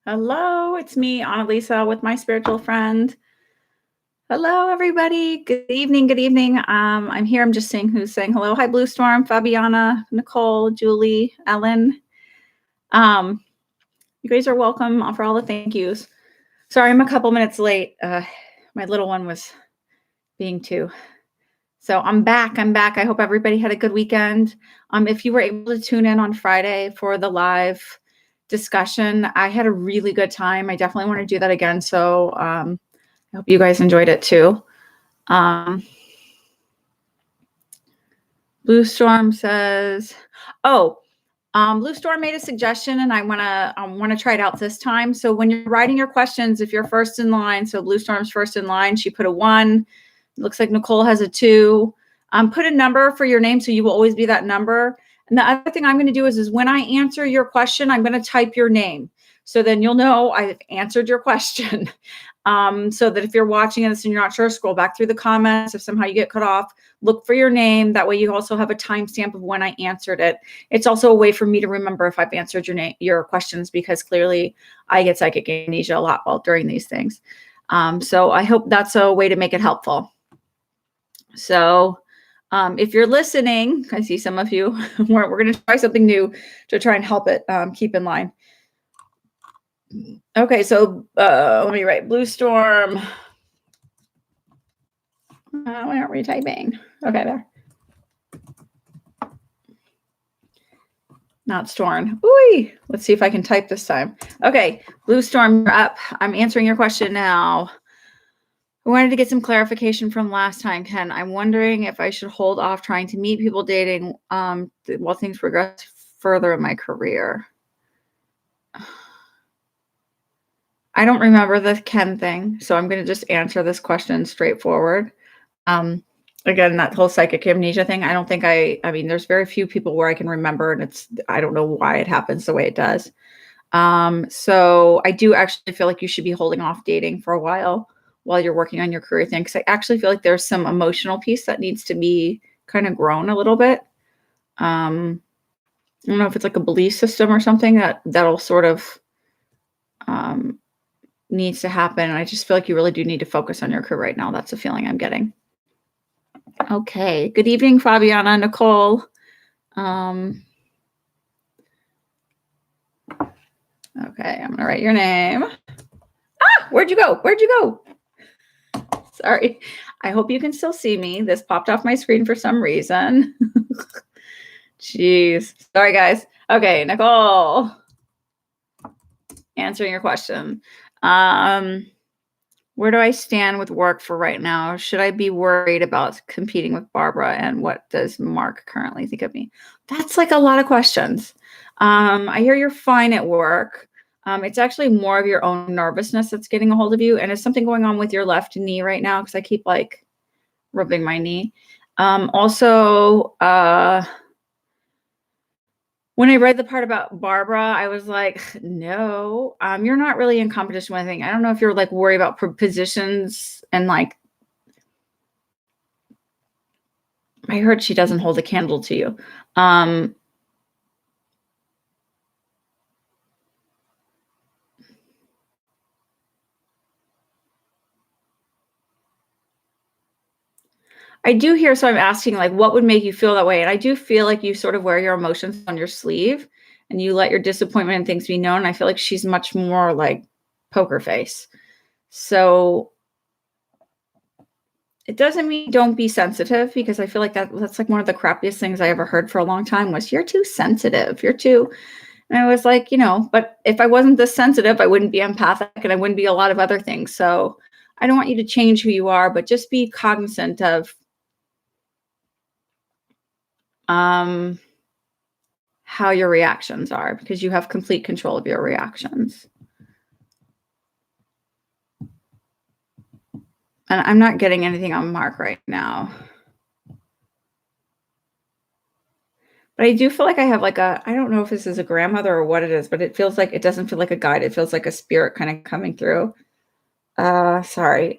Hello, it's me, Annalisa, with my spiritual friend. Hello, everybody. Good evening. Good evening. I'm here. I'm just seeing who's saying hello. Hi, Blue Storm, Fabiana, Nicole, Julie, Ellen. You guys are welcome for all the thank yous. Sorry, I'm a couple minutes late. My little one was being two. So I'm back. I hope everybody had a good weekend. If you were able to tune in on Friday for the live discussion, I had a really good time. I definitely want to do that again. So I hope you guys enjoyed it too. Blue Storm says, Blue Storm made a suggestion, and I want to try it out this time. So when you're writing your questions, if you're first in line, so Blue Storm's first in line, she put a 1. It looks like Nicole has a 2. Put a number for your name, so you will always be that number. And the other thing I'm going to do is when I answer your question, I'm going to type your name. So then you'll know I've answered your question. So that if you're watching this and you're not sure, scroll back through the comments. If somehow you get cut off, look for your name. That way you also have a timestamp of when I answered it. It's also a way for me to remember if I've answered your questions, because clearly I get psychic amnesia a lot while during these things. So I hope that's a way to make it helpful. So if you're listening, I see some of you, we're going to try something new to try and help it keep in line. Okay, so let me write Blue Storm. Why aren't we typing? Okay, there. Not Storm. Ooh, let's see if I can type this time. Okay, Blue Storm, you're up. I'm answering your question now. I wanted to get some clarification from last time, Ken. I'm wondering if I should hold off trying to meet people dating while things progress further in my career. I don't remember the Ken thing, so I'm going to just answer this question straightforward. Again, that whole psychic amnesia thing, I don't think I mean, there's very few people where I can remember, and I don't know why it happens the way it does. So I do actually feel like you should be holding off dating for a while you're working on your career thing, because I actually feel like there's some emotional piece that needs to be kind of grown a little bit. I don't know if it's like a belief system or something that'll sort of needs to happen. And I just feel like you really do need to focus on your career right now. That's the feeling I'm getting. Okay. Good evening, Fabiana, Nicole. Okay, I'm going to write your name. Where'd you go? Sorry. I hope you can still see me. This popped off my screen for some reason. Jeez. Sorry, guys. Okay, Nicole. Answering your question. Where do I stand with work for right now? Should I be worried about competing with Barbara? And what does Mark currently think of me? That's like a lot of questions. I hear you're fine at work. It's actually more of your own nervousness that's getting a hold of you. And is something going on with your left knee right now? Because I keep like rubbing my knee. Also, when I read the part about Barbara, I was like, no, you're not really in competition with anything. I don't know if you're like worried about positions and like, I heard she doesn't hold a candle to you. I do hear, so I'm asking like, what would make you feel that way? And I do feel like you sort of wear your emotions on your sleeve and you let your disappointment and things be known. I feel like she's much more like poker face. So it doesn't mean don't be sensitive, because I feel like that's like one of the crappiest things I ever heard for a long time was you're too sensitive. And I was like, but if I wasn't this sensitive, I wouldn't be empathic and I wouldn't be a lot of other things. So I don't want you to change who you are, but just be cognizant of how your reactions are, because you have complete control of your reactions. And I'm not getting anything on Mark right now. But I do feel like I have like I don't know if this is a grandmother or what it is, but it feels like, it doesn't feel like a guide. It feels like a spirit kind of coming through. Sorry.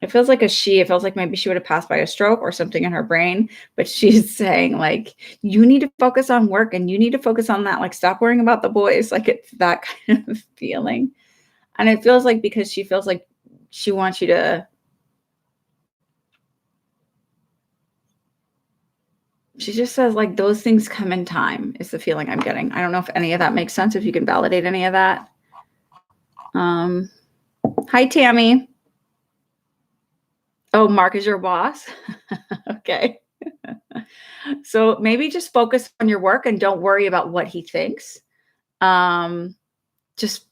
It feels like a she. It feels like maybe she would have passed by a stroke or something in her brain, but she's saying like, you need to focus on work and you need to focus on that. Like, stop worrying about the boys. Like, it's that kind of feeling. And it feels like because she feels like she wants you to, she just says like those things come in time is the feeling I'm getting. I don't know if any of that makes sense. If you can validate any of that. Hi, Tammy. Oh, Mark is your boss. Okay. So maybe just focus on your work and don't worry about what he thinks. Just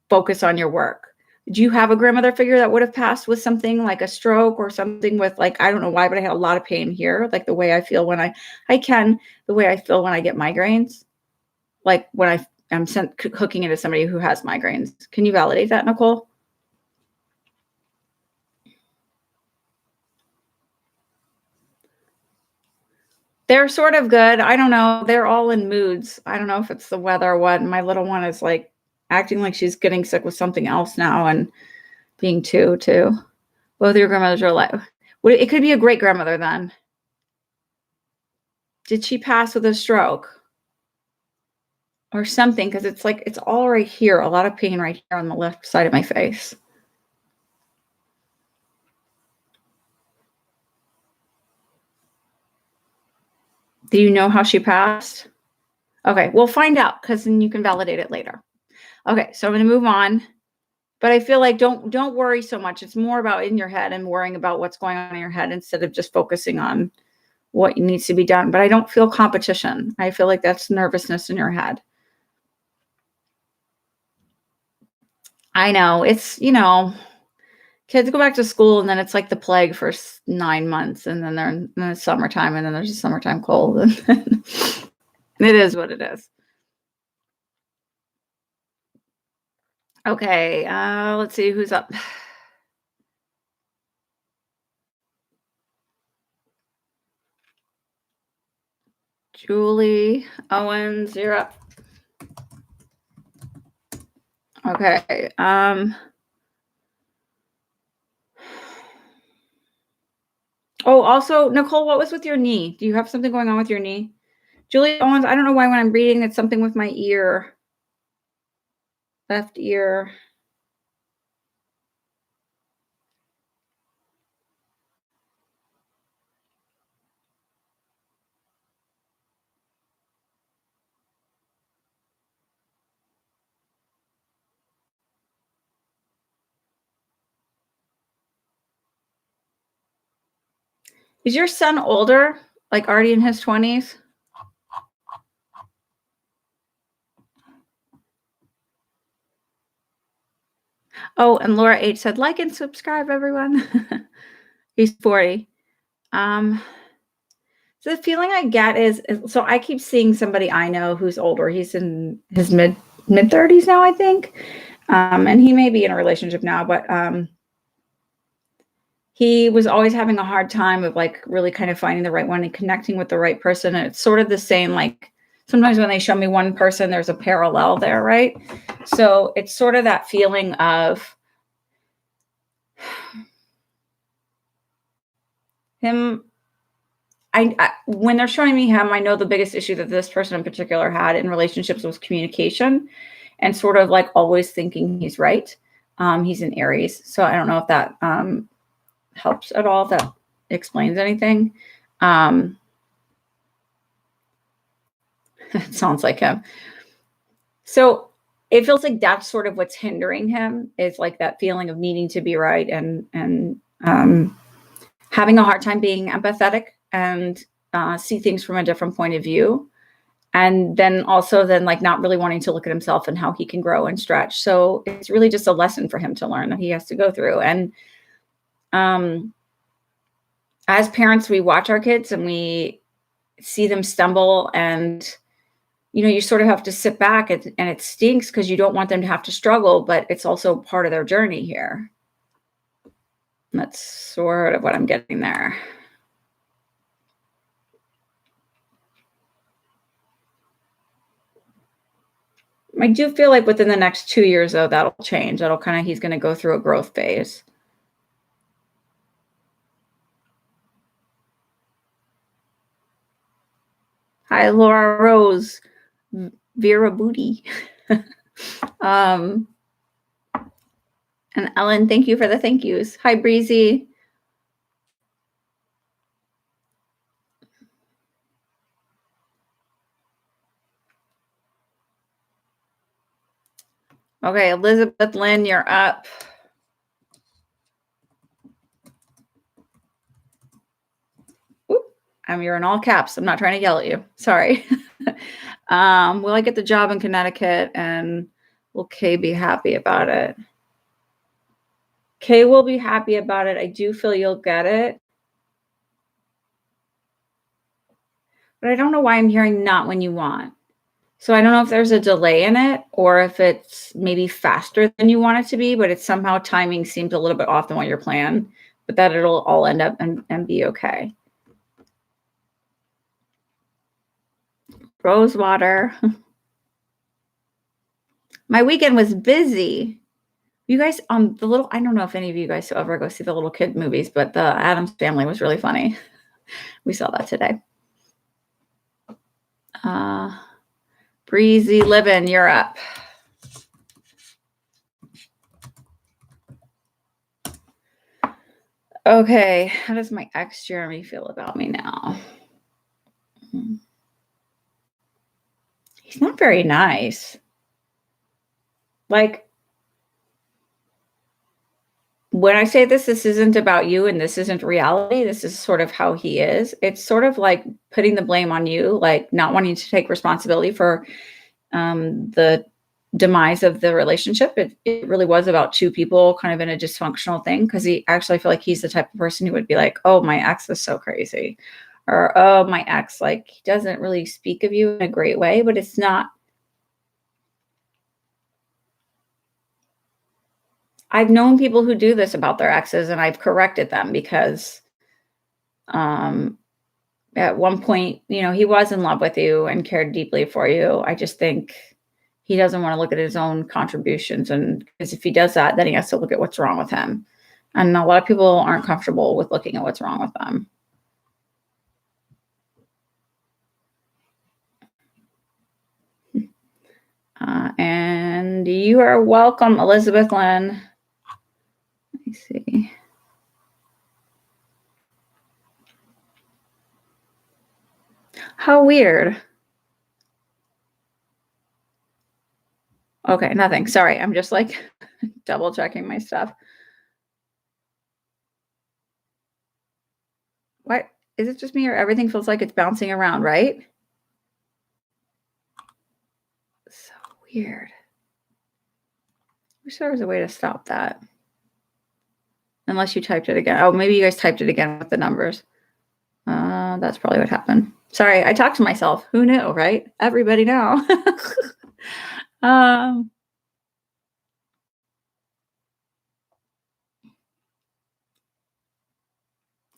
focus on your work. Do you have a grandmother figure that would have passed with something like a stroke or something with like, I don't know why, but I had a lot of pain here. Like the way I feel when the way I feel when I get migraines, like when I'm hooking into somebody who has migraines. Can you validate that, Nicole? They're sort of good. I don't know. They're all in moods. I don't know if it's the weather or what. My little one is like acting like she's getting sick with something else now and being two too. Both your grandmothers are alive. It could be a great grandmother then. Did she pass with a stroke or something? Because it's like it's all right here. A lot of pain right here on the left side of my face. Do you know how she passed? Okay, we'll find out because then you can validate it later. Okay, so I'm going to move on. But I feel like don't worry so much. It's more about in your head and worrying about what's going on in your head instead of just focusing on what needs to be done. But I don't feel competition. I feel like that's nervousness in your head. I know it's, kids go back to school and then it's like the plague for 9 months and then they're in the summertime and then there's a summertime cold. And it is what it is. Okay, let's see who's up. Julie Owens, you're up. Okay. Oh, also, Nicole, what was with your knee? Do you have something going on with your knee? Julie Owens, I don't know why when I'm reading it's something with my ear. Left ear. Is your son older? Like already in his 20s? Oh, and Laura H said, like and subscribe, everyone. He's 40. So the feeling I get is so I keep seeing somebody I know who's older. He's in his mid 30s now, I think. And he may be in a relationship now, but he was always having a hard time of like really kind of finding the right one and connecting with the right person. And it's sort of the same, like sometimes when they show me one person, there's a parallel there, right? So it's sort of that feeling of him. When they're showing me him, I know the biggest issue that this person in particular had in relationships was communication and sort of like always thinking he's right. He's in Aries. So I don't know if that helps at all, if that explains anything. It sounds like him. So it feels like that's sort of what's hindering him is like that feeling of needing to be right and having a hard time being empathetic and see things from a different point of view. And then also then like not really wanting to look at himself and how he can grow and stretch. So it's really just a lesson for him to learn that he has to go through. And as parents, we watch our kids and we see them stumble and you sort of have to sit back and it stinks because you don't want them to have to struggle, but it's also part of their journey here. That's sort of what I'm getting there. I do feel like within the next 2 years, though, that'll change. He's going to go through a growth phase. Hi, Laura Rose, Vera Booty. And Ellen, thank you for the thank yous. Hi, Breezy. Okay, Elizabeth Lynn, you're up. You're in all caps. I'm not trying to yell at you. Sorry. Will I get the job in Connecticut, and will Kay be happy about it? Kay will be happy about it. I do feel you'll get it. But I don't know why I'm hearing not when you want. So I don't know if there's a delay in it or if it's maybe faster than you want it to be, but it's somehow timing seems a little bit off than what you're planning, but that it'll all end up and be okay. Rosewater. My weekend was busy. You guys, I don't know if any of you guys ever go see the little kid movies, but the Addams Family was really funny. We saw that today. Breezy Livin', you're up. Okay, how does my ex Jeremy feel about me now? He's not very nice. Like, when I say this isn't about you and this isn't reality, this is sort of how he is. It's sort of like putting the blame on you, like not wanting to take responsibility for the demise of the relationship. It really was about two people kind of in a dysfunctional thing, because I feel like he's the type of person who would be like, oh, my ex is so crazy, or oh, my ex, like, he doesn't really speak of you in a great way, but it's not. I've known people who do this about their exes, and I've corrected them because at one point, he was in love with you and cared deeply for you. I just think he doesn't want to look at his own contributions, and because if he does that, then he has to look at what's wrong with him. And a lot of people aren't comfortable with looking at what's wrong with them. And you are welcome, Elizabeth Lynn. Let me see. How weird. Okay, nothing. Sorry, I'm just like double checking my stuff. What? Is it just me, or everything feels like it's bouncing around, right? So weird. Wish there was a way to stop that. Unless you typed it again. Oh, maybe you guys typed it again with the numbers. That's probably what happened. Sorry, I talked to myself. Who knew, right? Everybody know.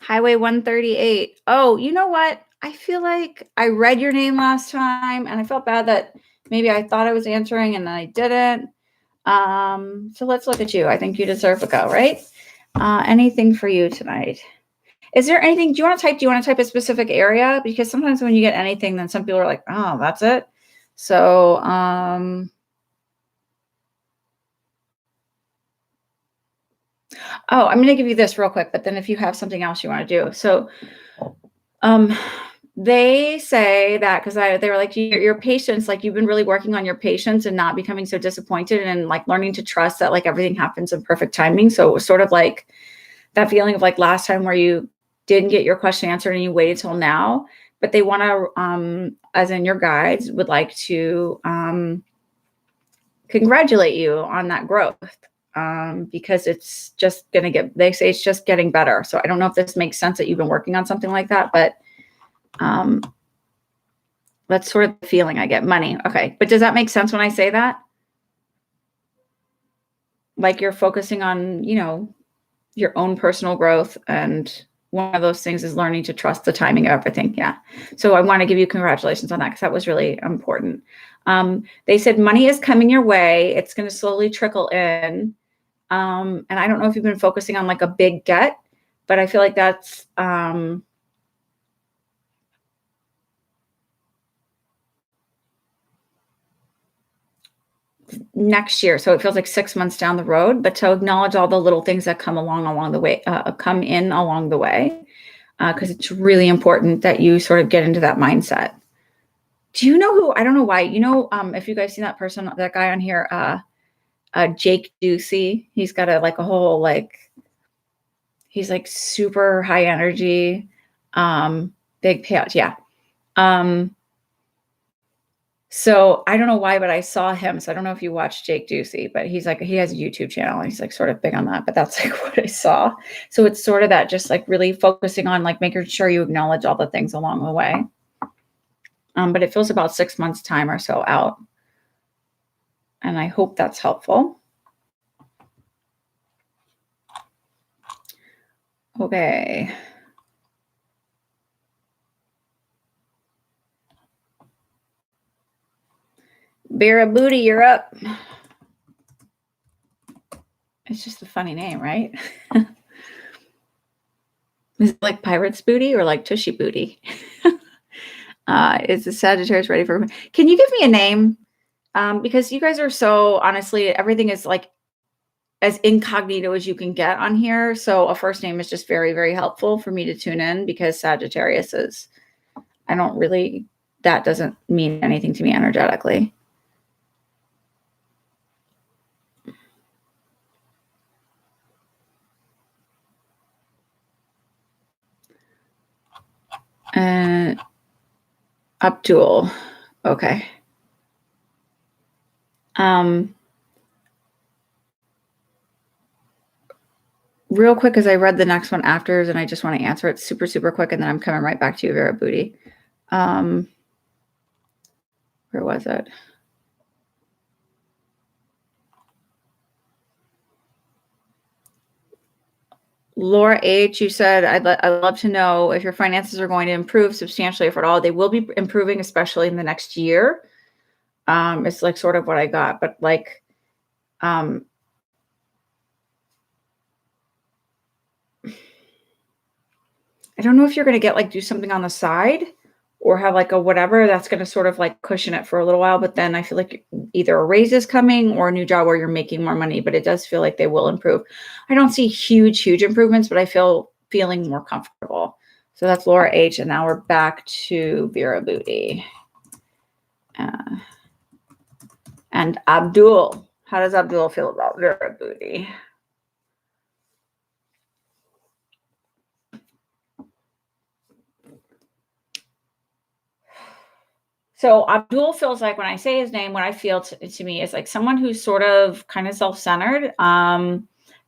Highway 138. Oh, you know what? I feel like I read your name last time, and I felt bad that maybe I thought I was answering and I didn't. So let's look at you. I think you deserve a go, right? Anything for you tonight? Is there anything? Do you want to type a specific area? Because sometimes when you get anything, then some people are like, oh, that's it. So, oh, I'm going to give you this real quick, but then if you have something else you want to do. So, they say that because they were like, your patience, like you've been really working on your patience and not becoming so disappointed, and like learning to trust that like everything happens in perfect timing. So it was sort of like that feeling of like last time where you didn't get your question answered and you waited till now. But they want to, as in your guides, would like to congratulate you on that growth. Because it's just they say it's just getting better. So I don't know if this makes sense that you've been working on something like that, but that's sort of the feeling I get. Money. Okay. But does that make sense when I say that? Like you're focusing on, your own personal growth, and one of those things is learning to trust the timing of everything. Yeah. So I want to give you congratulations on that, because that was really important. They said money is coming your way. It's going to slowly trickle in. And I don't know if you've been focusing on like a big get, but I feel like that's next year. So it feels like 6 months down the road, but to acknowledge all the little things that come along the way, come in along the way, because it's really important that you sort of get into that mindset. Do you know who? I don't know why. If you guys seen that guy on here, Jake Ducey. He's got a whole he's like super high energy, big payout. Yeah. So I don't know why, but I saw him. So I don't know if you watch Jake Ducey, but he has a YouTube channel. And he's like sort of big on that, but that's like what I saw. So it's sort of that, just like really focusing on like making sure you acknowledge all the things along the way. But it feels about 6 months time or so out. And I hope that's helpful. Okay. Vera Booty, you're up. It's just a funny name, right? Is it like Pirate's Booty or like Tushy Booty? Is the Sagittarius ready for? Can you give me a name? Because you guys are so, honestly, everything is like as incognito as you can get on here. So a first name is just very, very helpful for me to tune in, because Sagittarius is, that doesn't mean anything to me energetically. Abdul. Okay. Real quick, as I read the next one after, and I just want to answer it super, super quick, and then I'm coming right back to you, Vera Booty. Where was it? Laura H., you said, I'd love to know if your finances are going to improve substantially, if at all. They will be improving, especially in the next year. It's like sort of what I got, but like, I don't know if you're going to get like do something on the side or have like a whatever that's going to sort of like cushion it for a little while. But then I feel like either a raise is coming or a new job where you're making more money, but it does feel like they will improve. I don't see huge improvements, but I feeling more comfortable. So that's Laura H. And now we're back to Vera Booty. And Abdul. How does Abdul feel about Vera Booty? So Abdul feels like, when I say his name, what I feel to me is like someone who's sort of kind of self-centered,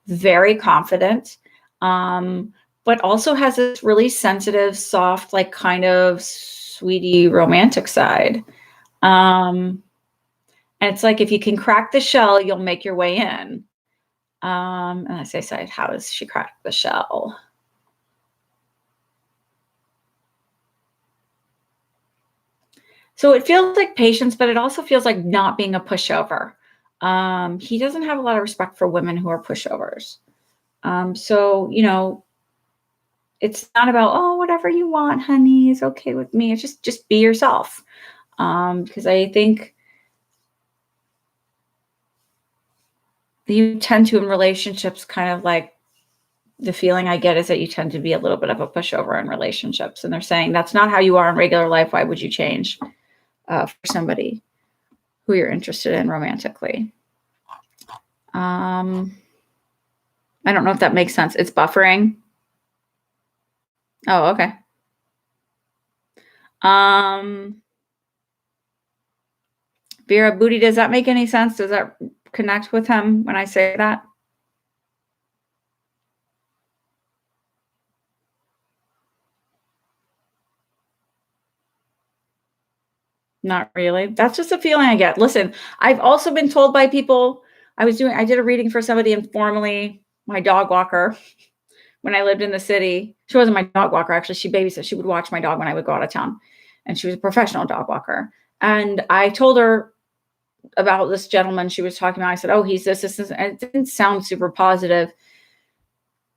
very confident, but also has this really sensitive, soft, like kind of sweetie romantic side. And it's like, if you can crack the shell, you'll make your way in. And I say, how does she crack the shell? So it feels like patience, but it also feels like not being a pushover. He doesn't have a lot of respect for women who are pushovers. So, it's not about, oh, whatever you want, honey, is okay with me. It's just be yourself. Because I think you tend to, in relationships, kind of like, the feeling I get is that you tend to be a little bit of a pushover in relationships. And they're saying that's not how you are in regular life. Why would you change for somebody who you're interested in romantically? I don't know if that makes sense. It's buffering. Oh, okay. Vera Booty, does that make any sense? Does that connect with him when I say that? Not really. That's just a feeling I get. Listen, I've also been told by people, I did a reading for somebody informally, my dog walker, when I lived in the city. She wasn't my dog walker, actually. She babysat. She would watch my dog when I would go out of town. And she was a professional dog walker. And I told her about this gentleman she was talking about. I said, oh, he's this. And it didn't sound super positive.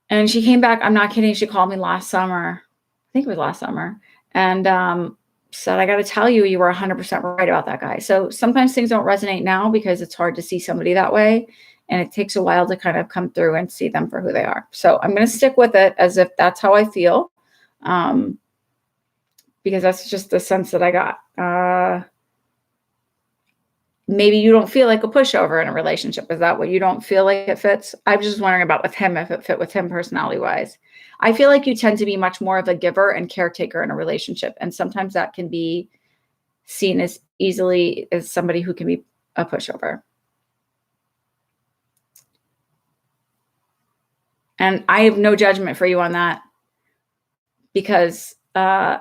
And she came back. I'm not kidding. She called me last summer. I think it was last summer. And said, I got to tell you, you were 100% right about that guy. So sometimes things don't resonate now because it's hard to see somebody that way. And it takes a while to kind of come through and see them for who they are. So I'm going to stick with it as if that's how I feel. Because that's just the sense that I got. Maybe you don't feel like a pushover in a relationship. Is that what you don't feel like it fits? I was just wondering about with him, if it fit with him personality wise. I feel like you tend to be much more of a giver and caretaker in a relationship. And sometimes that can be seen as easily as somebody who can be a pushover. And I have no judgment for you on that because I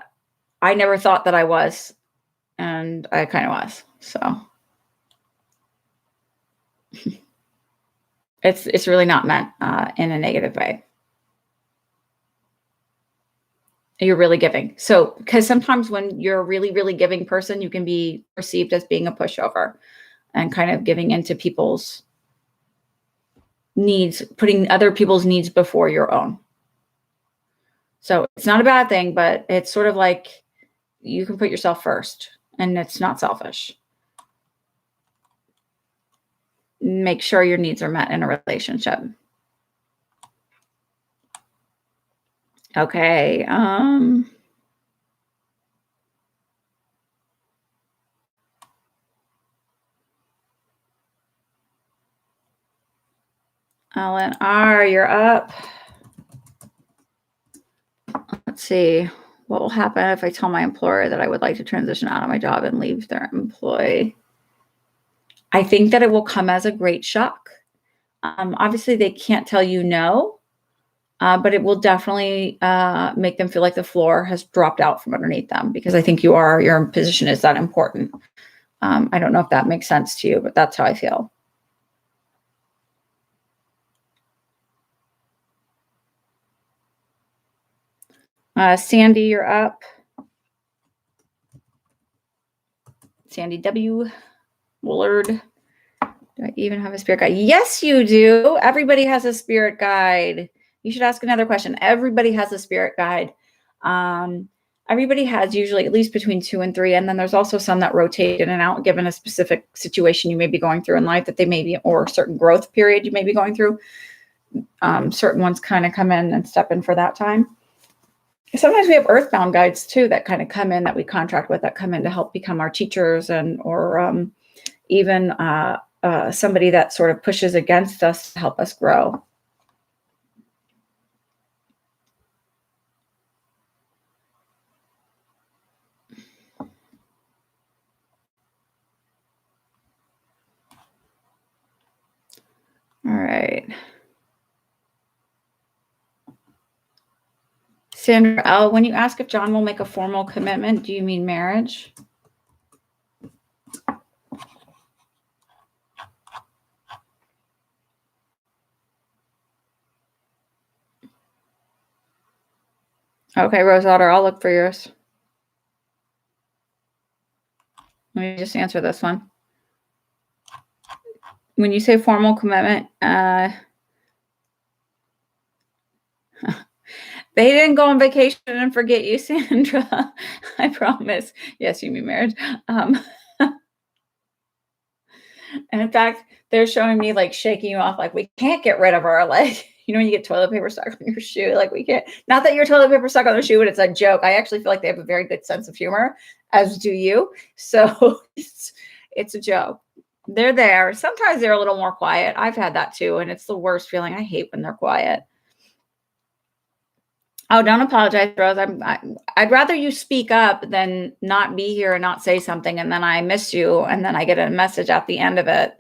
never thought that I was, and I kind of was. So it's really not meant in a negative way. You're really giving. So, because sometimes when you're a really, really giving person, you can be perceived as being a pushover and kind of giving into people's needs, putting other people's needs before your own. So it's not a bad thing, but it's sort of like you can put yourself first and it's not selfish. Make sure your needs are met in a relationship. Okay. Alan R., you're up. Let's see. What will happen if I tell my employer that I would like to transition out of my job and leave their employee? I think that it will come as a great shock. Obviously, they can't tell you no, but it will definitely make them feel like the floor has dropped out from underneath them because I think your position is that important. I don't know if that makes sense to you, but that's how I feel. Sandy, you're up. Sandy W. Woolard. Do I even have a spirit guide? Yes, you do. Everybody has a spirit guide. You should ask another question. Everybody has a spirit guide. Everybody has usually at least between 2 and 3. And then there's also some that rotate in and out, given a specific situation you may be going through in life that they may be, or a certain growth period you may be going through. Certain ones kind of come in and step in for that time. Sometimes we have earthbound guides too that kind of come in that we contract with that come in to help become our teachers or even somebody that sort of pushes against us to help us grow. All right. Sandra L., when you ask if John will make a formal commitment, do you mean marriage? Okay, Rosewater, I'll look for yours. Let me just answer this one. When you say formal commitment, they didn't go on vacation and forget you, Sandra. I promise. Yes, you mean marriage. And in fact, they're showing me like shaking you off, like we can't get rid of her. Like, you know, when you get toilet paper stuck on your shoe, like we can't. Not that your toilet paper stuck on their shoe, but it's a joke. I actually feel like they have a very good sense of humor, as do you. So it's a joke. They're there. Sometimes they're a little more quiet. I've had that too, and it's the worst feeling. I hate when they're quiet. Oh, don't apologize, Rose. I'd rather you speak up than not be here and not say something, and then I miss you, and then I get a message at the end of it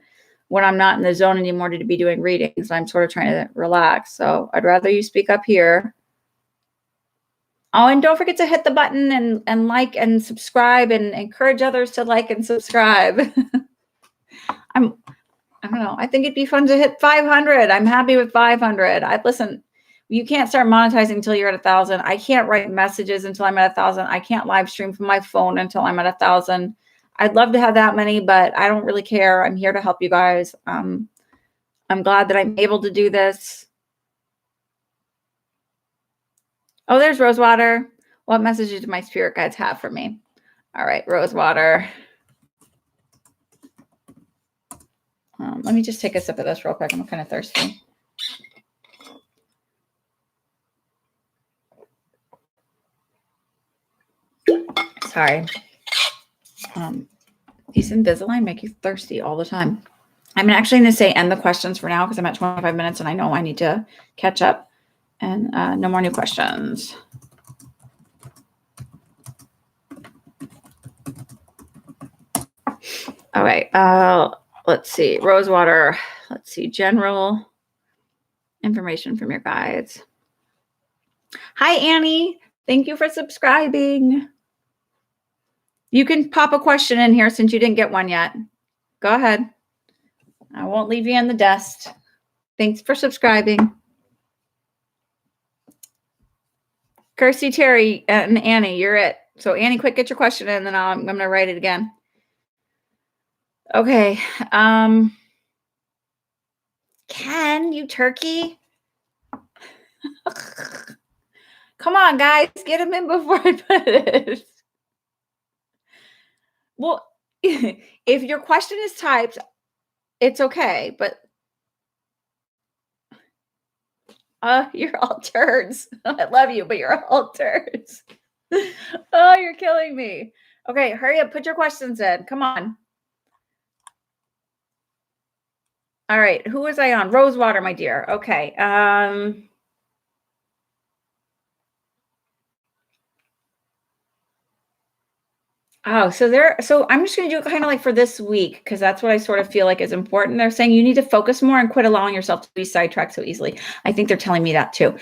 when I'm not in the zone anymore to be doing readings. I'm sort of trying to relax. So I'd rather you speak up here. Oh, and don't forget to hit the button and like and subscribe and encourage others to like and subscribe. I don't know. I think it'd be fun to hit 500. I'm happy with 500. Listen. You can't start monetizing until you're at 1,000. I can't write messages until I'm at 1,000. I can't live stream from my phone until I'm at 1,000. I'd love to have that many, but I don't really care. I'm here to help you guys. I'm glad that I'm able to do this. Oh, there's Rosewater. What messages do my spirit guides have for me? All right, Rosewater. Let me just take a sip of this real quick. I'm kind of thirsty. Sorry. These Invisalign make you thirsty all the time. I'm actually going to say end the questions for now because I'm at 25 minutes and I know I need to catch up. And no more new questions. All right. Let's see. Rosewater. Let's see. General information from your guides. Hi, Annie. Thank you for subscribing. You can pop a question in here since you didn't get one yet. Go ahead. I won't leave you in the dust. Thanks for subscribing. Kirsty, Terry, and Annie, you're it. So Annie, quick, get your question in, and then I'm going to write it again. Okay. Ken, you turkey. Come on, guys. Get him in before I put it. Well, if your question is typed, it's okay. But you're all turds. I love you, but you're all turds. Oh, you're killing me. Okay, hurry up. Put your questions in. Come on. All right. Who was I on? Rosewater, my dear. Okay. Oh, so I'm just going to do it kind of like for this week because that's what I sort of feel like is important. They're saying you need to focus more and quit allowing yourself to be sidetracked so easily. I think they're telling me that too.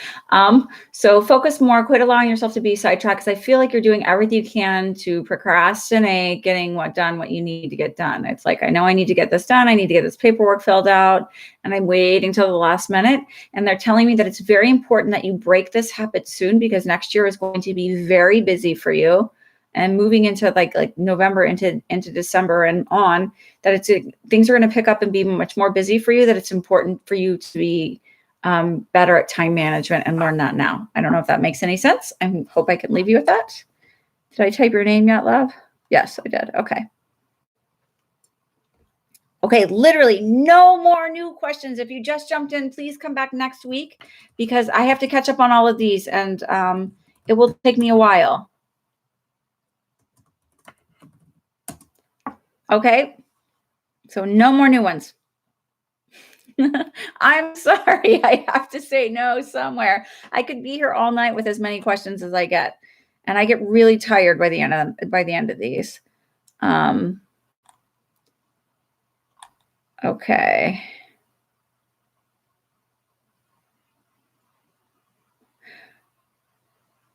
So focus more, quit allowing yourself to be sidetracked because I feel like you're doing everything you can to procrastinate getting what you need to get done. It's like, I know I need to get this done. I need to get this paperwork filled out and I'm waiting till the last minute. And they're telling me that it's very important that you break this habit soon because next year is going to be very busy for you. And moving into like November into December and on, that things are going to pick up and be much more busy for you, that it's important for you to be better at time management and learn that now. I don't know if that makes any sense. I hope I can leave you with that. Did I type your name yet, love? Yes, I did. Okay. Okay, literally no more new questions. If you just jumped in, please come back next week because I have to catch up on all of these and it will take me a while. Okay, so no more new ones. I'm sorry. I have to say no somewhere. I could be here all night with as many questions as I get. And I get really tired by the end of these. Okay.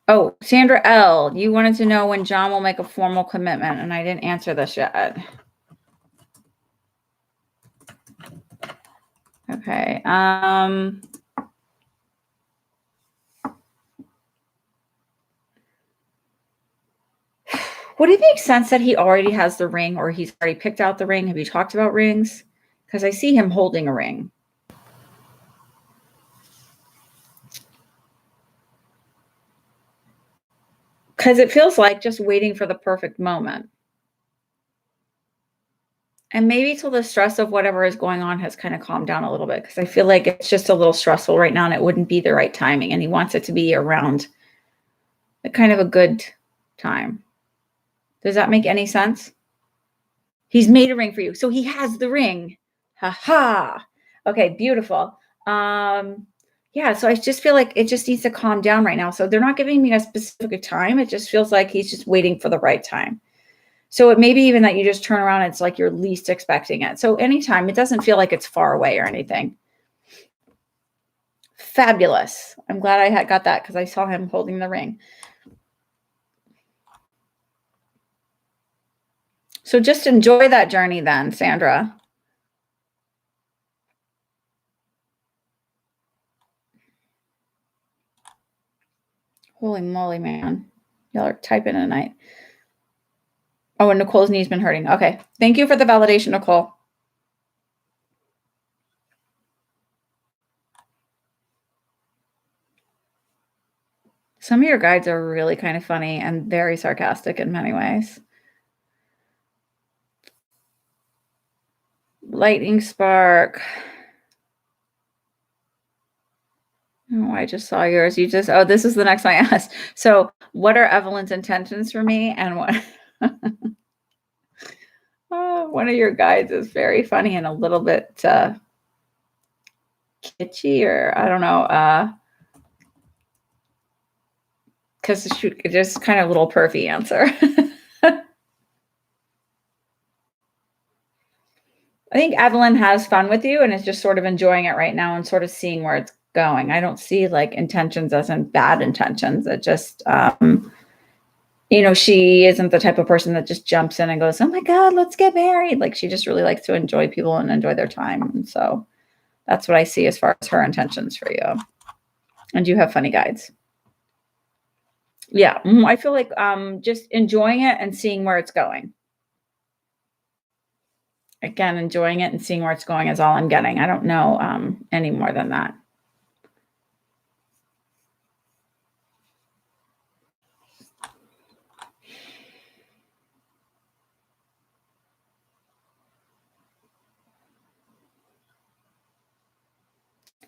Oh, Sandra L., you wanted to know when John will make a formal commitment, and I didn't answer this yet. Okay. Would it make sense that he already has the ring or he's already picked out the ring? Have you talked about rings? Because I see him holding a ring. Because it feels like just waiting for the perfect moment. And maybe till the stress of whatever is going on has kind of calmed down a little bit because I feel like it's just a little stressful right now and it wouldn't be the right timing. And he wants it to be around a kind of a good time. Does that make any sense? He's made a ring for you. So he has the ring. Ha ha. Okay, beautiful. Yeah, so I just feel like it just needs to calm down right now. So they're not giving me a specific time. It just feels like he's just waiting for the right time. So it may be even that you just turn around and it's like you're least expecting it. So anytime, it doesn't feel like it's far away or anything. Fabulous. I'm glad I got that because I saw him holding the ring. So just enjoy that journey then, Sandra. Holy moly, man. Y'all are typing tonight. Oh, and Nicole's knee's been hurting. Okay. Thank you for the validation, Nicole. Some of your guides are really kind of funny and very sarcastic in many ways. Lightning spark. Oh, I just saw yours. Oh, this is the next one I asked. So what are Evelyn's intentions for me? And what, oh, one of your guides is very funny and a little bit kitschy, or I don't know, because just kind of a little pervy answer. I think Evelyn has fun with you and is just sort of enjoying it right now and sort of seeing where it's going. I don't see like intentions as in bad intentions. It just, she isn't the type of person that just jumps in and goes, oh my God, let's get married. Like she just really likes to enjoy people and enjoy their time. And so that's what I see as far as her intentions for you. And you have funny guides. Yeah, I feel like just enjoying it and seeing where it's going. Again, enjoying it and seeing where it's going is all I'm getting. I don't know any more than that.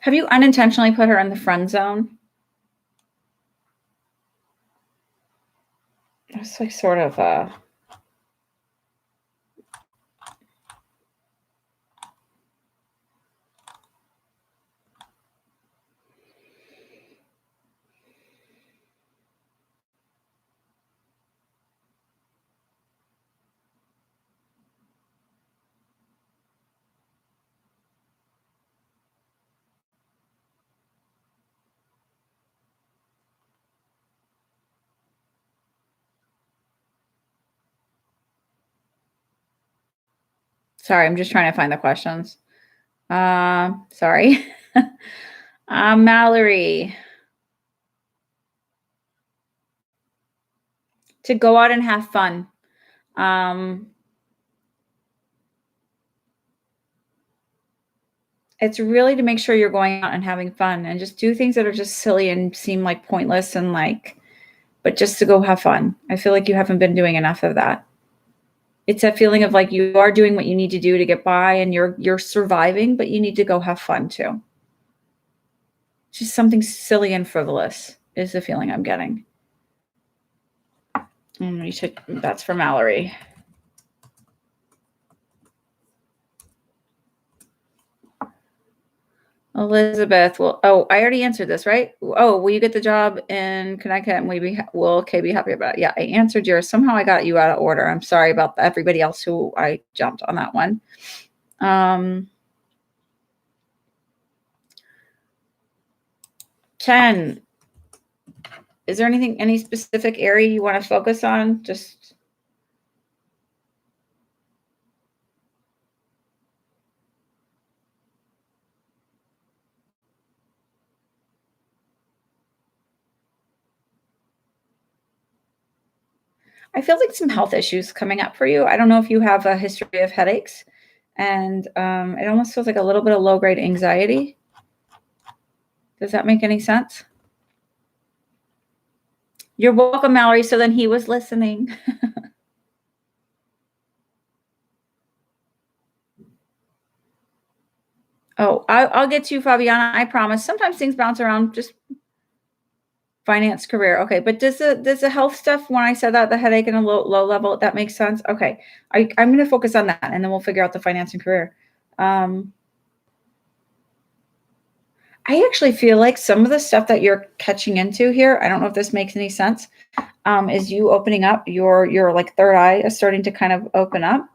Have you unintentionally put her in the friend zone? It's like sort of sorry, I'm just trying to find the questions. Sorry. Mallory. To go out and have fun. It's really to make sure you're going out and having fun and just do things that are just silly and seem like pointless and but just to go have fun. I feel like you haven't been doing enough of that. It's that feeling of like you are doing what you need to do to get by and you're surviving, but you need to go have fun too. Just something silly and frivolous is the feeling I'm getting. That's for Mallory. Elizabeth, I already answered this, right? Oh, will you get the job in Connecticut and will Kay be happy about it? Yeah, I answered yours. Somehow I got you out of order. I'm sorry about everybody else who I jumped on that one. Ken, is there any specific area you want to focus on? Just I feel like some health issues coming up for you. I don't know if you have a history of headaches, and it almost feels like a little bit of low-grade anxiety. Does that make any sense? You're welcome, Mallory. So then he was listening. Oh, I'll get to you, Fabiana. I promise. Sometimes things bounce around. Just finance, career. Okay, but does the health stuff, when I said that, the headache and a low level, that makes sense? Okay, I'm going to focus on that, and then we'll figure out the finance and career. I actually feel like some of the stuff that you're catching into here, I don't know if this makes any sense, is you opening up your like third eye is starting to kind of open up.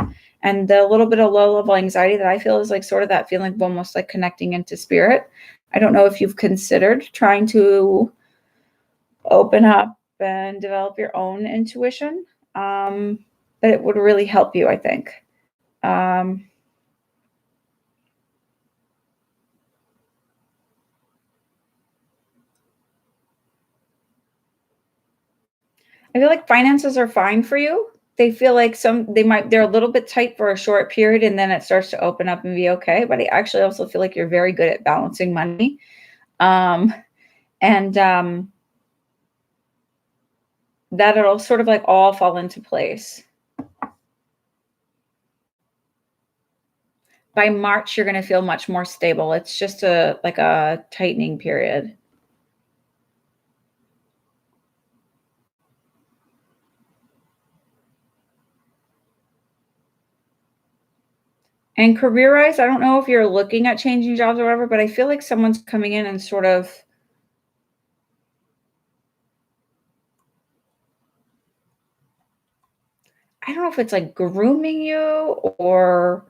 And the little bit of low level anxiety that I feel is like sort of that feeling of almost like connecting into spirit. I don't know if you've considered trying to open up and develop your own intuition, but it would really help you, I think. I feel like finances are fine for you. They feel like they're a little bit tight for a short period and then it starts to open up and be okay. But I actually also feel like you're very good at balancing money. That it'll sort of like all fall into place. By March, you're going to feel much more stable. It's just like a tightening period. And career-wise, I don't know if you're looking at changing jobs or whatever, but I feel like someone's coming in and sort of, I don't know if it's like grooming you or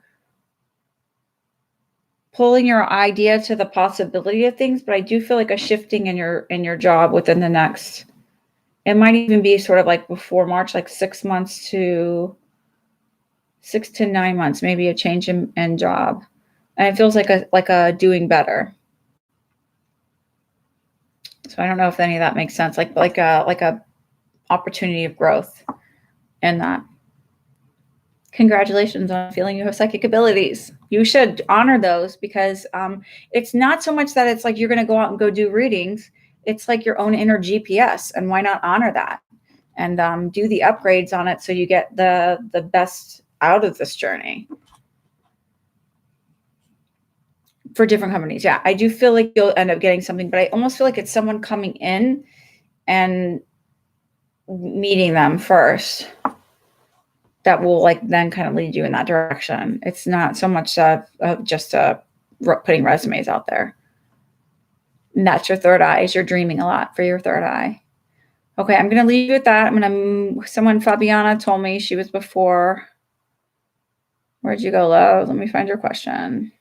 pulling your idea to the possibility of things, but I do feel like a shifting in your job within the next, it might even be sort of like before March, like 6 to 9 months, maybe a change in job. And it feels like a doing better. So I don't know if any of that makes sense. Like a opportunity of growth in that. Congratulations on feeling you have psychic abilities. You should honor those because it's not so much that it's like you're going to go out and go do readings. It's like your own inner GPS, and why not honor that and do the upgrades on it so you get the best out of this journey for different companies. Yeah, I do feel like you'll end up getting something, but I almost feel like it's someone coming in and meeting them first that will like then kind of lead you in that direction. It's not so much just putting resumes out there. And that's your third eye. Is you're dreaming a lot for your third eye. Okay, I'm gonna leave you with that. Someone, Fabiana, told me she was before. Where'd you go, love? Let me find your question.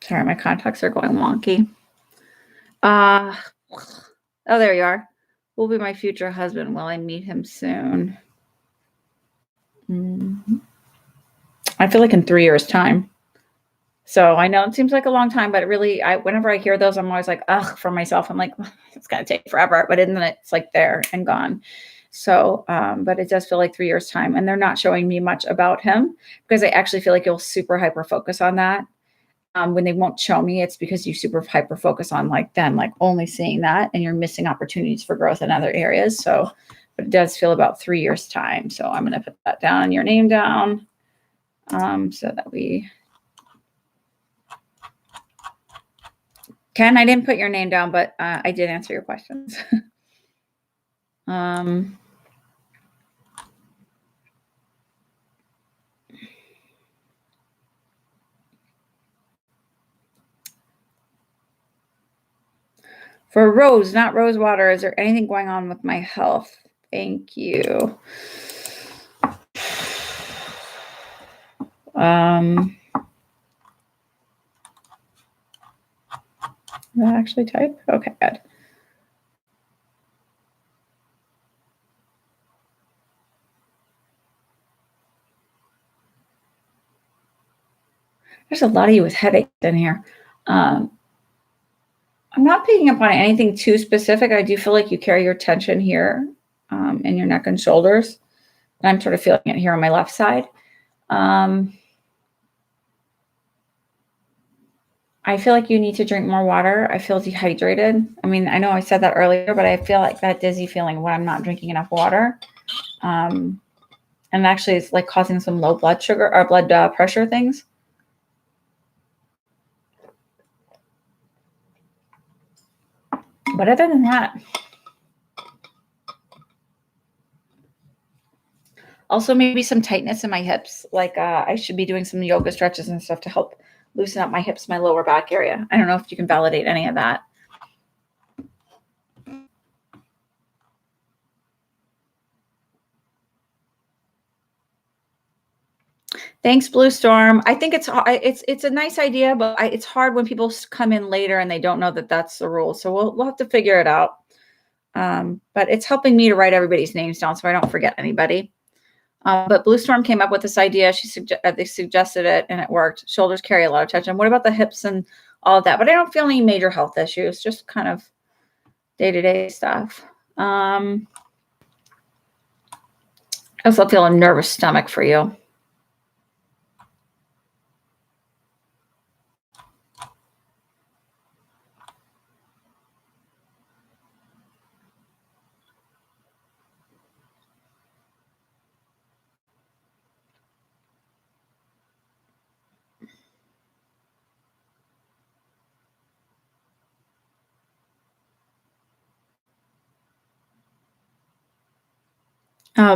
Sorry, my contacts are going wonky. Oh, there you are. Will be my future husband. Will I meet him soon? I feel like in 3 years' time. So I know it seems like a long time, but really, whenever I hear those, I'm always like, ugh, for myself. I'm like, it's gonna take forever, but then it's like there and gone. So, but it does feel like 3 years' time, and they're not showing me much about him because I actually feel like you'll super hyper focus on that. When they won't show me, it's because you super hyper focus on like only seeing that, and you're missing opportunities for growth in other areas. So, but it does feel about 3 years' time. So I'm gonna put that down and your name down, so that we. Ken, I didn't put your name down, but I did answer your questions. For Rose, not Rosewater, is there anything going on with my health? Thank you. Did I actually type? Okay, good. There's a lot of you with headaches in here. I'm not picking up on anything too specific. I do feel like you carry your tension here in your neck and shoulders. And I'm sort of feeling it here on my left side. I feel like you need to drink more water. I feel dehydrated. I mean, I know I said that earlier, but I feel like that dizzy feeling when I'm not drinking enough water. And actually it's like causing some low blood sugar or blood pressure things. But other than that, also maybe some tightness in my hips. Like I should be doing some yoga stretches and stuff to help loosen up my hips, my lower back area. I don't know if you can validate any of that. Thanks, Blue Storm. I think it's a nice idea, but it's hard when people come in later and they don't know that that's the rule. So we'll have to figure it out. But it's helping me to write everybody's names down so I don't forget anybody. But Blue Storm came up with this idea. They suggested it and it worked. Shoulders carry a lot of tension. What about the hips and all of that? But I don't feel any major health issues, just kind of day-to-day stuff. I also feel a nervous stomach for you.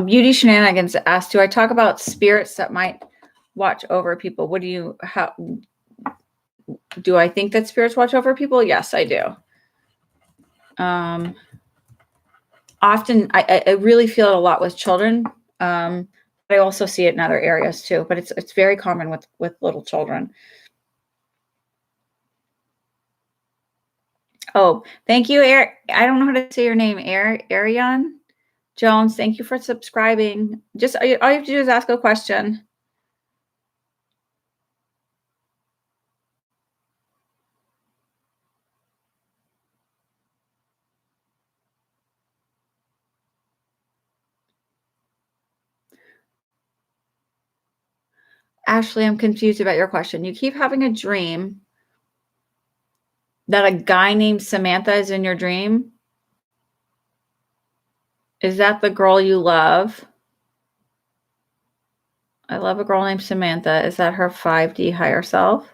Beauty Shenanigans asked, do I talk about spirits that might watch over people? Do I think that spirits watch over people? Yes, I do. Often, I really feel it a lot with children. But I also see it in other areas too, but it's very common with little children. Oh, thank you, Eric. I don't know how to say your name, Ariane Jones. Thank you for subscribing. Just all you have to do is ask a question. Ashley, I'm confused about your question. You keep having a dream that a guy named Samantha is in your dream. Is that the girl you love? I love a girl named Samantha. Is that her 5D higher self?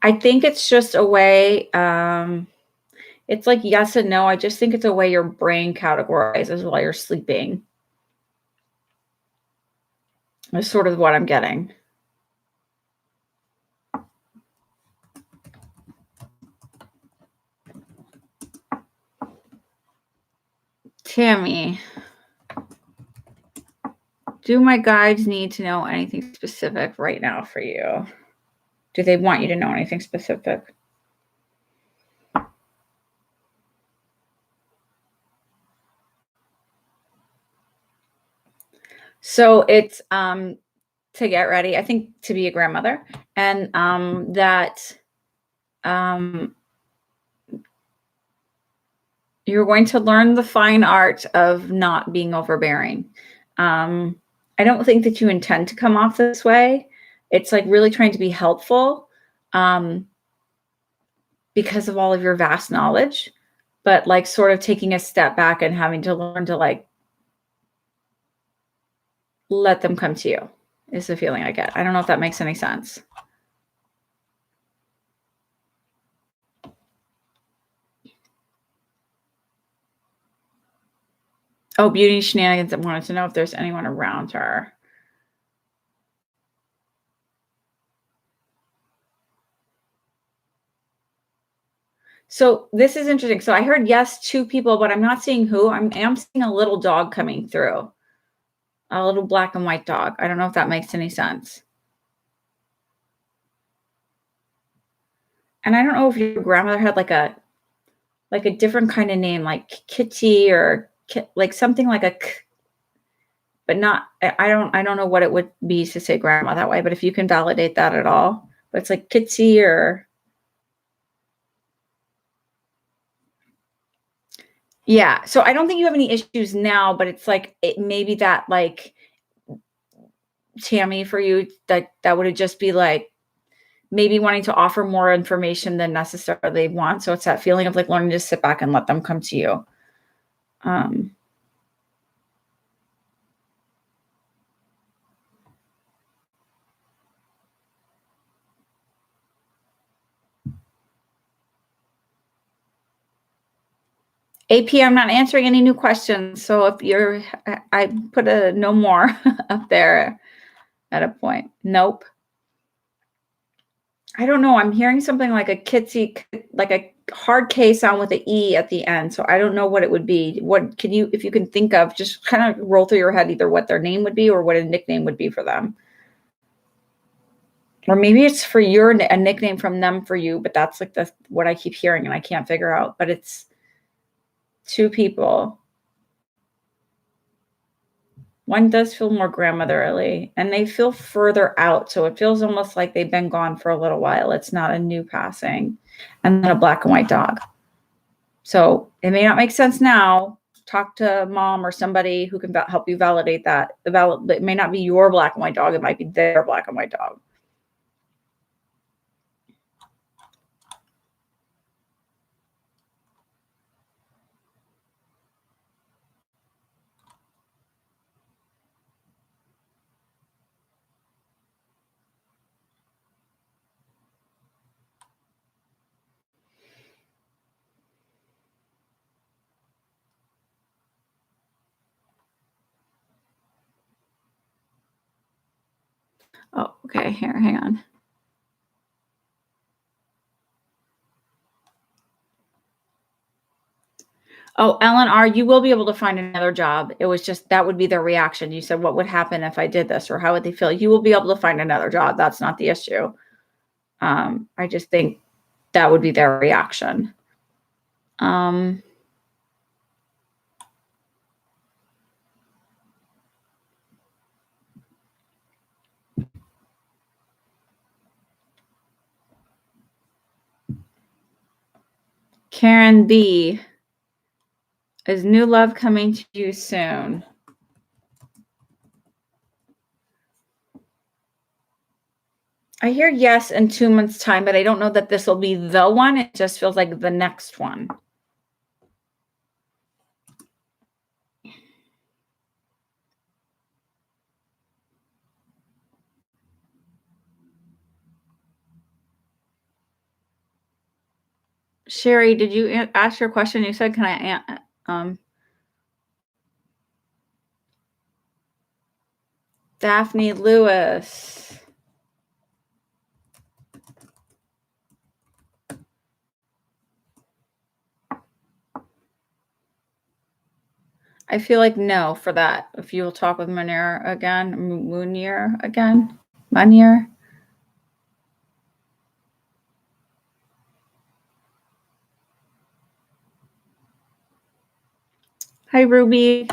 I think it's just a way, it's like yes and no. I just think it's a way your brain categorizes while you're sleeping. That's sort of what I'm getting. Tammy, do my guides need to know anything specific right now for you? Do they want you to know anything specific? So it's to get ready, I think, to be a grandmother, and that you're going to learn the fine art of not being overbearing. I don't think that you intend to come off this way. It's like really trying to be helpful because of all of your vast knowledge, but like sort of taking a step back and having to learn to like let them come to you is the feeling I get. I don't know if that makes any sense. Oh, Beauty Shenanigans wanted to know if there's anyone around her. So this is interesting. So I heard yes, 2 people, but I'm not seeing who. I am seeing a little dog coming through. A little black and white dog. I don't know if that makes any sense. And I don't know if your grandmother had like a different kind of name, like Kitty or like something like a but not, I don't know what it would be to say grandma that way, but if you can validate that at all. But it's like Kitsy or yeah. So I don't think you have any issues now, but it's like maybe that like Tammy for you that would just be like maybe wanting to offer more information than necessarily they want. So it's that feeling of like learning to sit back and let them come to you. AP, I'm not answering any new questions. So if you're, I put a no more up there at a point. Nope. I don't know. I'm hearing something like a kitsy, like a hard K sound with an E at the end. So I don't know what it would be. What can you, if you can think of, just kind of roll through your head either what their name would be or what a nickname would be for them. Or maybe it's for a nickname from them for you, but that's like what I keep hearing and I can't figure out. But it's 2 people. One does feel more grandmotherly, and they feel further out. So it feels almost like they've been gone for a little while. It's not a new passing. And then a black and white dog. So it may not make sense now. Talk to mom or somebody who can help you validate that. It may not be your black and white dog. It might be their black and white dog. Oh, okay. Here, hang on. Oh, Ellen R., you will be able to find another job. It was just that would be their reaction. You said, what would happen if I did this, or how would they feel? You will be able to find another job. That's not the issue. I just think that would be their reaction. Karen B., is new love coming to you soon? I hear yes in 2 months' time, but I don't know that this will be the one. It just feels like the next one. Sherry, did you ask your question? You said, can I Daphne Lewis. I feel like no for that. If you will talk with Munir again. Hi, Ruby.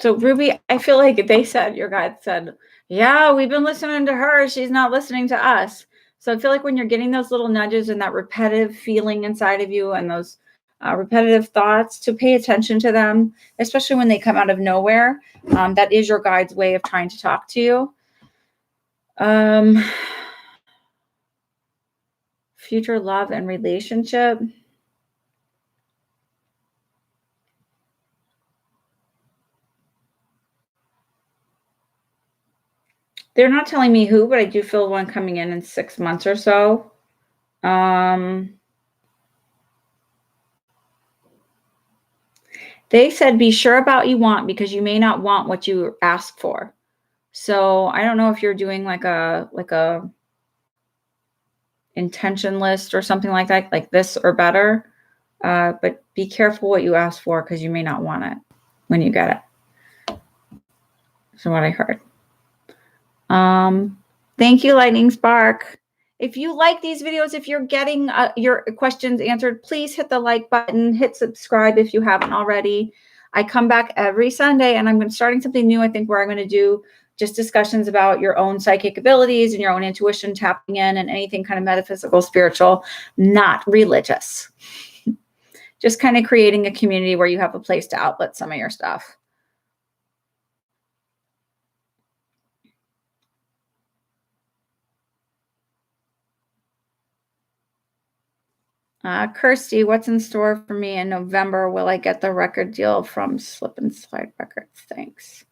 So Ruby, I feel like your guide said, yeah, we've been listening to her. She's not listening to us. So I feel like when you're getting those little nudges and that repetitive feeling inside of you and those repetitive thoughts, to pay attention to them, especially when they come out of nowhere. That is your guide's way of trying to talk to you. Future love and relationship. They're not telling me who, but I do feel one coming in 6 months or so. They said, be sure about what you want because you may not want what you ask for. So I don't know if you're doing like a intention list or something like that, like this or better. But be careful what you ask for because you may not want it when you get it. That's what I heard. Thank you, Lightning Spark. If you like these videos, if you're getting your questions answered, please hit the like button, hit subscribe if you haven't already. I come back every Sunday and I'm starting something new, I think, where I'm going to do just discussions about your own psychic abilities and your own intuition, tapping in, and anything kind of metaphysical, spiritual, not religious. Just kind of creating a community where you have a place to outlet some of your stuff. Kirsty, what's in store for me in November? Will I get the record deal from Slip and Slide Records? Thanks.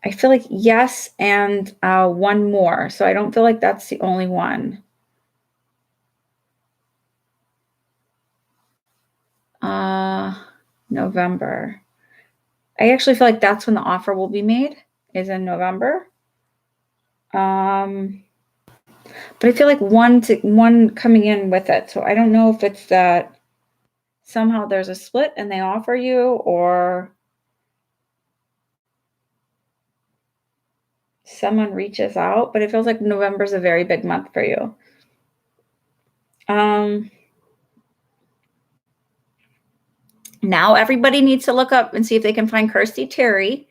I feel like yes, and one more. So I don't feel like that's the only one. November. I actually feel like that's when the offer will be made, is in November. But I feel like one coming in with it. So I don't know if it's that somehow there's a split and they offer you, or someone reaches out, but it feels like November is a very big month for you. Now everybody needs to look up and see if they can find Kirsty Terry.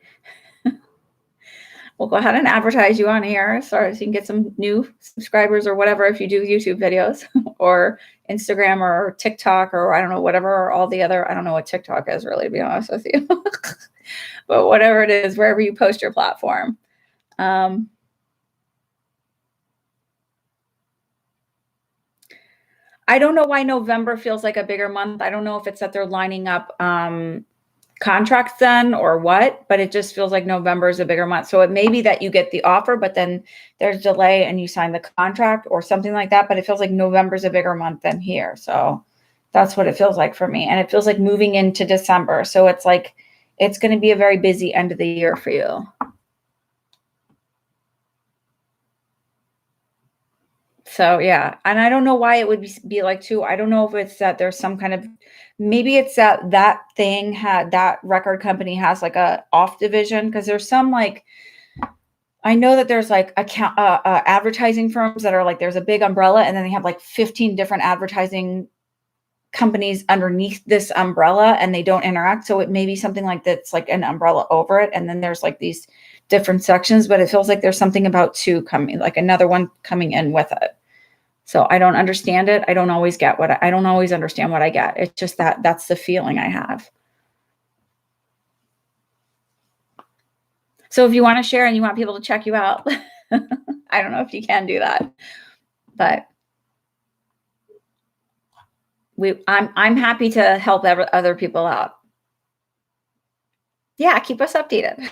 We'll go ahead and advertise you on here so you can get some new subscribers or whatever if you do YouTube videos or Instagram or TikTok or I don't know, whatever, or all the other, I don't know what TikTok is really, to be honest with you. But whatever it is, wherever you post your platform. I don't know why November feels like a bigger month. I don't know if it's that they're lining up contracts then or what, but it just feels like November is a bigger month. So it may be that you get the offer, but then there's delay and you sign the contract or something like that. But it feels like November is a bigger month than here. So that's what it feels like for me. And it feels like moving into December. So it's like, it's going to be a very busy end of the year for you. So yeah, and I don't know why it would be like too. I don't know if it's that there's some kind of, maybe it's that thing had that record company has like a off division because there's some like, I know that there's like advertising firms that are like there's a big umbrella and then they have like 15 different advertising companies underneath this umbrella and they don't interact. So it may be something like that's like an umbrella over it, and then there's like these different sections. But it feels like there's something about two coming, like another one coming in with it. So I don't understand it. I don't always get I don't always understand what I get. It's just that's the feeling I have. So if you want to share and you want people to check you out, I don't know if you can do that, but I'm happy to help other people out. Yeah, keep us updated.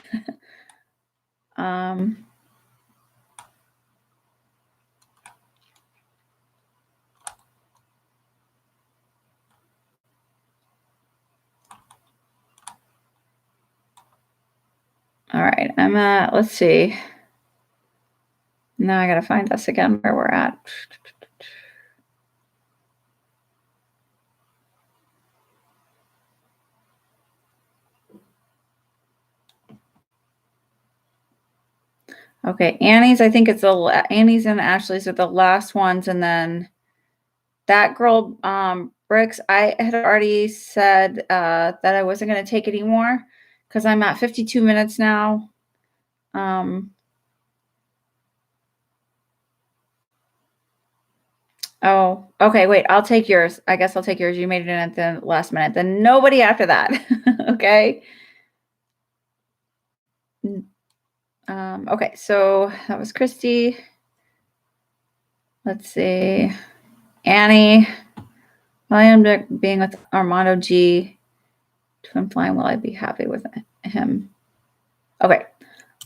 All right, I'm at, let's see. Now I got to find this again where we're at. Okay, Annie's, I think it's Annie's and Ashley's are the last ones. And then that girl, Bricks, I had already said that I wasn't going to take any more because I'm at 52 minutes now. Oh, okay. Wait, I'll take yours. I guess I'll take yours. You made it in at the last minute. Then nobody after that. Okay. Okay, so that was Christy. Let's see. Annie. I am being with Armando G. Twin Flame. Will I be happy with him? Okay.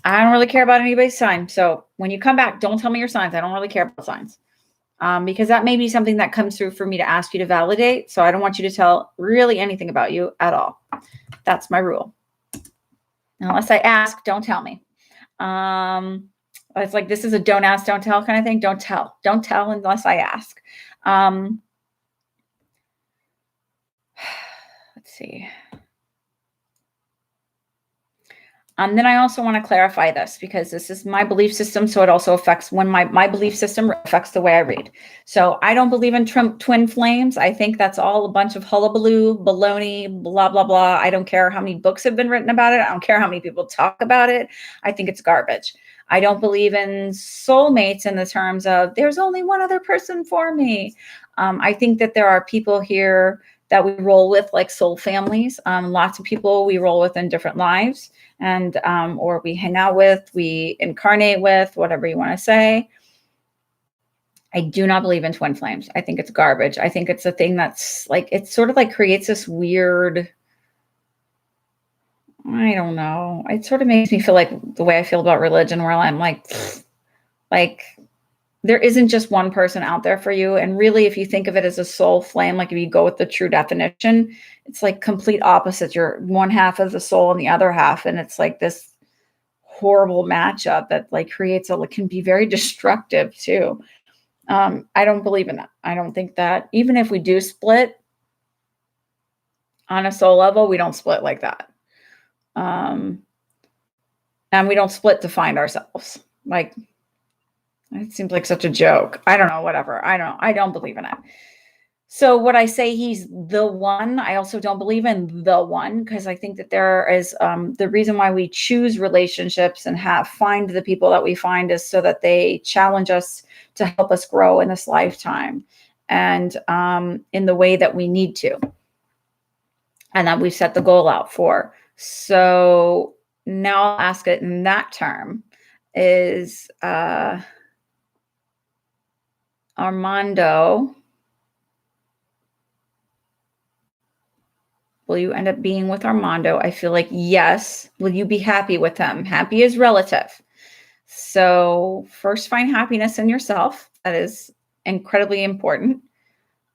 I don't really care about anybody's sign. So when you come back, don't tell me your signs. I don't really care about signs. Because that may be something that comes through for me to ask you to validate. So I don't want you to tell really anything about you at all. That's my rule. Unless I ask, don't tell me. It's like, this is a don't ask, don't tell kind of thing. Don't tell unless I ask. Let's see. Then I also want to clarify this because this is my belief system. So it also affects when my belief system affects the way I read. So I don't believe in twin flames. I think that's all a bunch of hullabaloo, baloney, blah, blah, blah. I don't care how many books have been written about it. I don't care how many people talk about it. I think it's garbage. I don't believe in soulmates in the terms of there's only one other person for me. I think that there are people here that we roll with like soul families. Lots of people we roll with in different lives. And or we hang out with, we incarnate with, whatever you want to say. I do not believe in twin flames. I think it's garbage. I think it's a thing that's like, it's sort of like creates this weird, I don't know. It sort of makes me feel like the way I feel about religion, where I'm like there isn't just one person out there for you. And really, if you think of it as a soul flame, like if you go with the true definition, it's like complete opposites. You're one half of the soul and the other half. And it's like this horrible matchup that like can be very destructive too. I don't believe in that. I don't think that even if we do split on a soul level, we don't split like that. And we don't split to find ourselves. Like, it seems like such a joke. I don't know, whatever. I don't believe in it. So what I say he's the one, I also don't believe in the one, because I think that there is the reason why we choose relationships and find the people that we find is so that they challenge us to help us grow in this lifetime and in the way that we need to, and that we've set the goal out for. So now I'll ask it in that term is Armando, will you end up being with Armando? I feel like yes. Will you be happy with him? Happy is relative. So first find happiness in yourself. That is incredibly important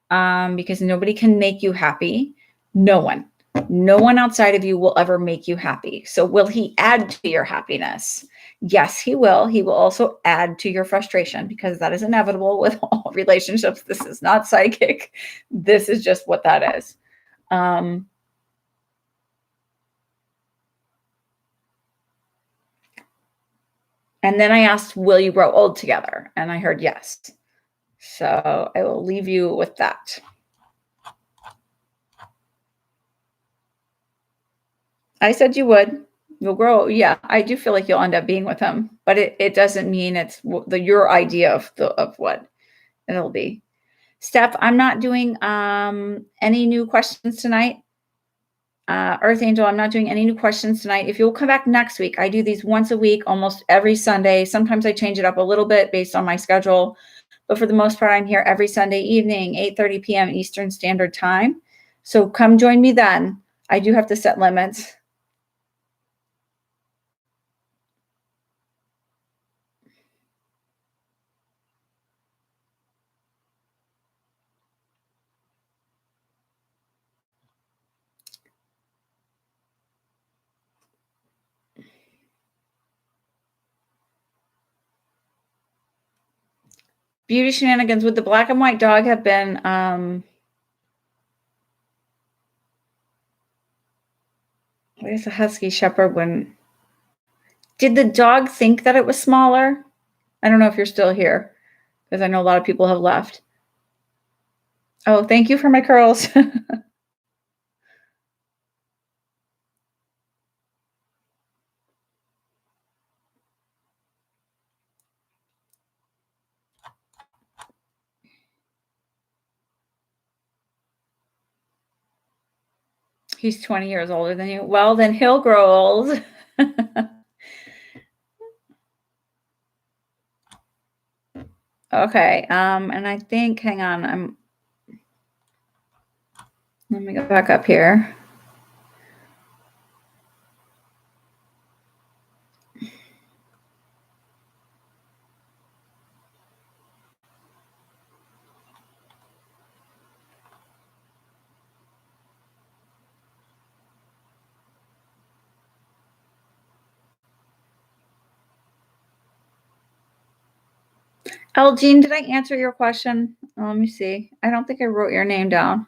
because nobody can make you happy. No one outside of you will ever make you happy. So will he add to your happiness? Yes, he will. He will also add to your frustration because that is inevitable with all relationships. This is not psychic. This is just what that is. And then I asked, will you grow old together? And I heard yes. So I will leave you with that. I said you would. You'll grow. Yeah, I do feel like you'll end up being with him, but it doesn't mean it's your idea of what it'll be. Steph, I'm not doing any new questions tonight. Earth Angel, I'm not doing any new questions tonight. If you'll come back next week, I do these once a week, almost every Sunday. Sometimes I change it up a little bit based on my schedule, but for the most part, I'm here every Sunday evening, 8:30 p.m. Eastern Standard Time. So come join me then. I do have to set limits. Beauty shenanigans with the black and white dog have been where's a husky shepherd when did the dog think that it was smaller? I don't know if you're still here because I know a lot of people have left. Oh, thank you for my curls. He's 20 years older than you. Well, then he'll grow old. Okay. And I think, hang on, let me go back up here. Elgene, did I answer your question? Let me see. I don't think I wrote your name down.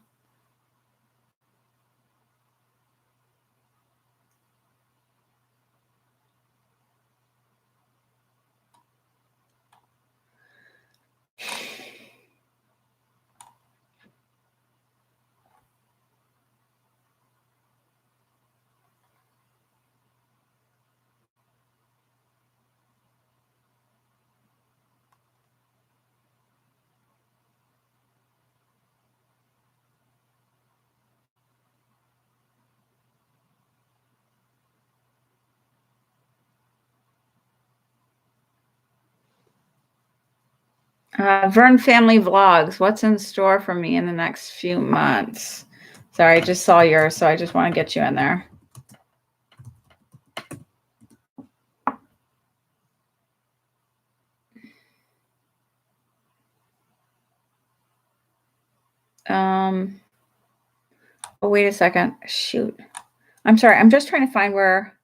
Vern Family Vlogs. What's in store for me in the next few months? Sorry, I just saw yours, so I just want to get you in there. Oh, wait a second. Shoot. I'm sorry. I'm just trying to find where.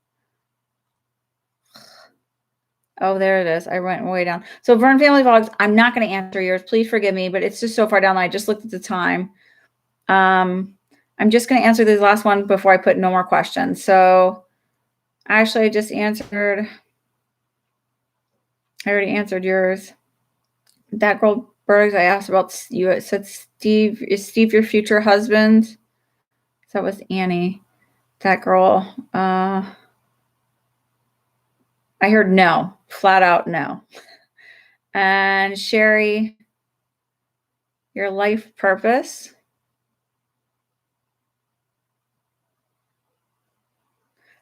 Oh, there it is. I went way down. So Vern Family Vlogs, I'm not going to answer yours. Please forgive me, but it's just so far down. I just looked at the time. I'm just going to answer this last one before I put no more questions. So actually, I just answered. I already answered yours. That girl Bergs, I asked about you. It said Steve. Is Steve your future husband? That was Annie. That girl. I heard no. Flat out no. And Sherry, your life purpose.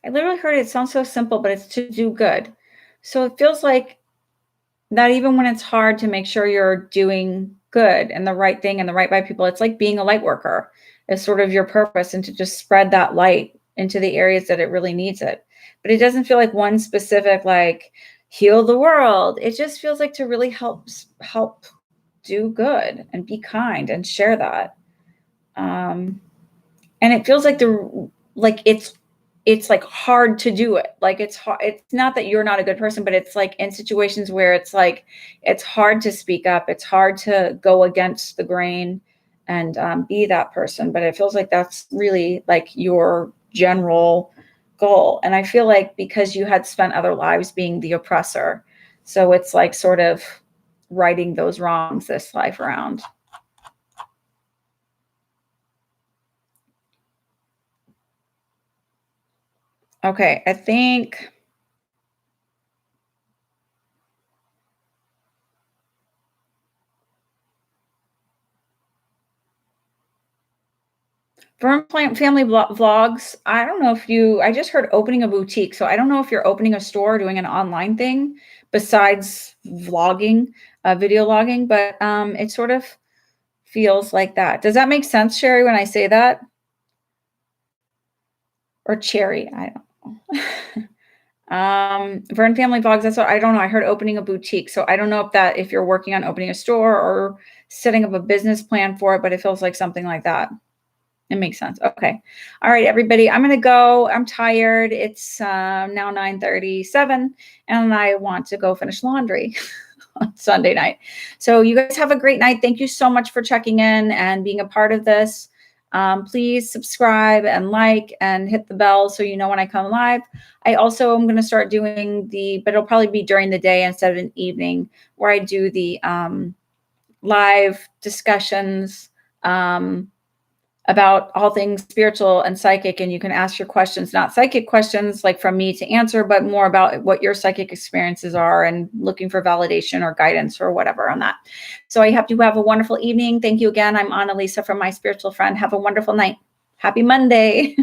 I literally heard it sounds so simple, but it's to do good. So it feels like that even when it's hard to make sure you're doing good and the right thing and the right by people, it's like being a light worker is sort of your purpose, and to just spread that light into the areas that it really needs it. But it doesn't feel like one specific, like heal the world. It just feels like to really help do good and be kind and share that. And it feels like it's like hard to do it. Like it's hard. It's not that you're not a good person, but it's like in situations where it's like, it's hard to speak up. It's hard to go against the grain and be that person. But it feels like that's really like your general goal. And I feel like because you had spent other lives being the oppressor, so it's like sort of righting those wrongs this life around. Okay, I think Fern Plant Family Vlogs. I don't know if I just heard opening a boutique. So I don't know if you're opening a store or doing an online thing besides vlogging, video logging, but it sort of feels like that. Does that make sense, Sherry, when I say that? Or Cherry? I don't know. Vern Family Vlogs, that's what I don't know. I heard opening a boutique. So I don't know if you're working on opening a store or setting up a business plan for it, but it feels like something like that. It makes sense. Okay. All right, everybody. I'm going to go. I'm tired. It's now 9:37 and I want to go finish laundry on Sunday night. So you guys have a great night. Thank you so much for checking in and being a part of this. Please subscribe and like and hit the bell so you know when I come live. I also am going to start doing but it'll probably be during the day instead of an evening, where I do the live discussions about all things spiritual and psychic. And you can ask your questions, not psychic questions like from me to answer, but more about what your psychic experiences are and looking for validation or guidance or whatever on that. So I hope you have a wonderful evening. Thank you again. I'm Annalisa from My Spiritual Friend. Have a wonderful night. Happy Monday.